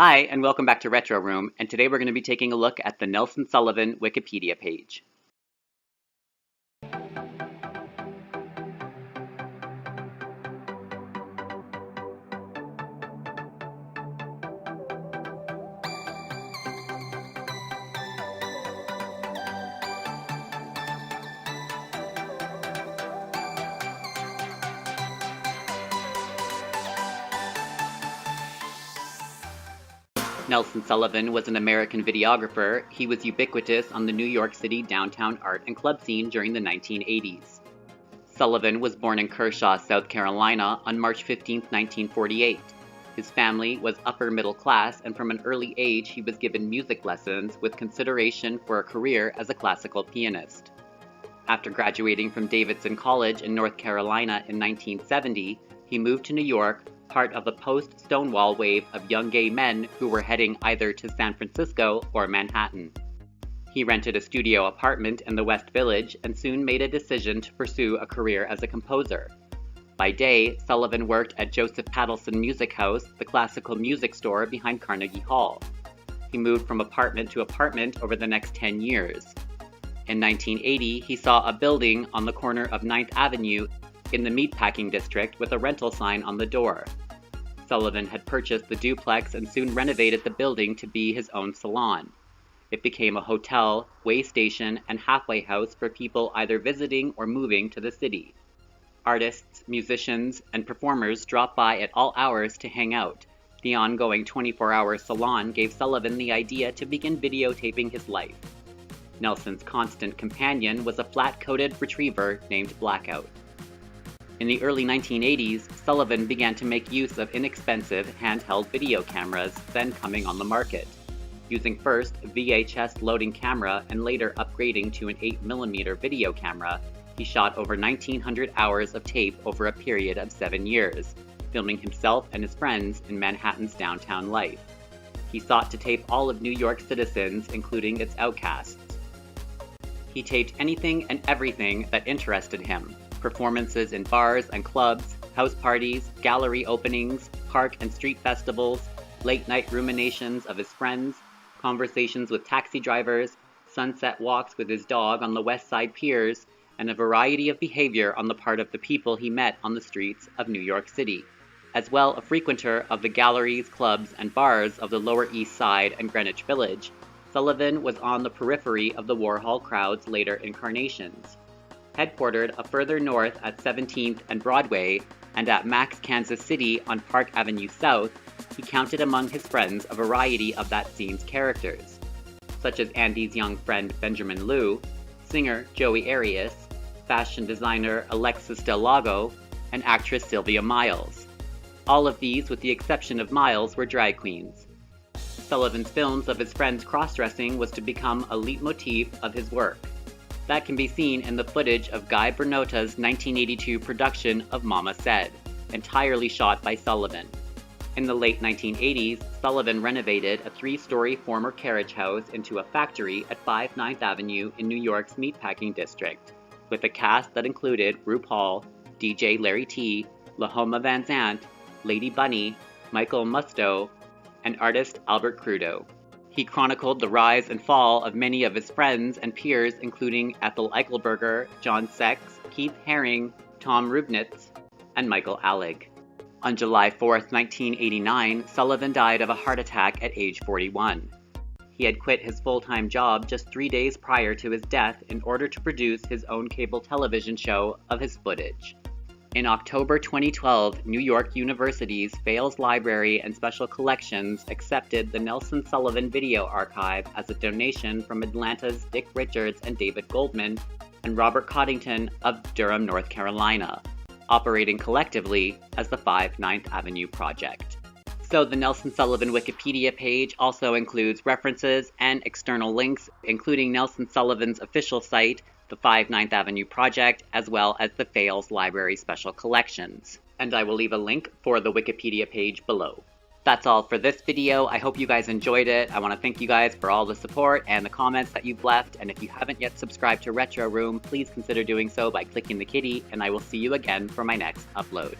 Hi, and welcome back to Retro Room, and today we're going to be taking a look at the Nelson Sullivan Wikipedia page. Nelson Sullivan was an American videographer. He was ubiquitous on the New York City downtown art and club scene during the 1980s. Sullivan was born in Kershaw, South Carolina on March 15, 1948. His family was upper middle class, and from an early age he was given music lessons with consideration for a career as a classical pianist. After graduating from Davidson College in North Carolina in 1970, he moved to New York, part of the post-Stonewall wave of young gay men who were heading either to San Francisco or Manhattan. He rented a studio apartment in the West Village and soon made a decision to pursue a career as a composer. By day, Sullivan worked at Joseph Paddleson Music House, the classical music store behind Carnegie Hall. He moved from apartment to apartment over the next 10 years. In 1980, he saw a building on the corner of 9th Avenue in the meatpacking district with a rental sign on the door. Sullivan had purchased the duplex and soon renovated the building to be his own salon. It became a hotel, way station, and halfway house for people either visiting or moving to the city. Artists, musicians, and performers dropped by at all hours to hang out. The ongoing 24-hour salon gave Sullivan the idea to begin videotaping his life. Nelson's constant companion was a flat-coated retriever named Blackout. In the early 1980s, Sullivan began to make use of inexpensive handheld video cameras then coming on the market. Using first a VHS loading camera and later upgrading to an 8mm video camera, he shot over 1,900 hours of tape over a period of 7 years, filming himself and his friends in Manhattan's downtown life. He sought to tape all of New York's citizens, including its outcasts. He taped anything and everything that interested him. Performances in bars and clubs, house parties, gallery openings, park and street festivals, late-night ruminations of his friends, conversations with taxi drivers, sunset walks with his dog on the West Side piers, and a variety of behavior on the part of the people he met on the streets of New York City. As well a frequenter of the galleries, clubs, and bars of the Lower East Side and Greenwich Village, Sullivan was on the periphery of the Warhol crowd's later incarnations. Headquartered a further north at 17th and Broadway, and at Max Kansas City on Park Avenue South, he counted among his friends a variety of that scene's characters, such as Andy's young friend Benjamin Liu, singer Joey Arias, fashion designer Alexis Del Lago, and actress Sylvia Miles. All of these, with the exception of Miles, were drag queens. Sullivan's films of his friends cross-dressing was to become a leitmotif of his work. That can be seen in the footage of Guy Bernota's 1982 production of Mama Said, entirely shot by Sullivan. In the late 1980s, Sullivan renovated a 3-story former carriage house into a factory at 5 9th Avenue in New York's meatpacking district, with a cast that included RuPaul, DJ Larry T, Lahoma Van Zant, Lady Bunny, Michael Musto, and artist Albert Crudo. He chronicled the rise and fall of many of his friends and peers, including Ethel Eichelberger, John Sex, Keith Haring, Tom Rubnitz, and Michael Allig. On July 4, 1989, Sullivan died of a heart attack at age 41. He had quit his full-time job just 3 days prior to his death in order to produce his own cable television show of his footage. In October 2012, New York University's Fales Library and Special Collections accepted the Nelson Sullivan Video Archive as a donation from Atlanta's Dick Richards and David Goldman and Robert Coddington of Durham, North Carolina, operating collectively as the 5 9th Avenue Project. So the Nelson Sullivan Wikipedia page also includes references and external links, including Nelson Sullivan's official site, the 5 9th Avenue Project, as well as the Fales Library Special Collections. And I will leave a link for the Wikipedia page below. That's all for this video. I hope you guys enjoyed it. I want to thank you guys for all the support and the comments that you've left. And if you haven't yet subscribed to Retro Room, please consider doing so by clicking the kitty, and I will see you again for my next upload.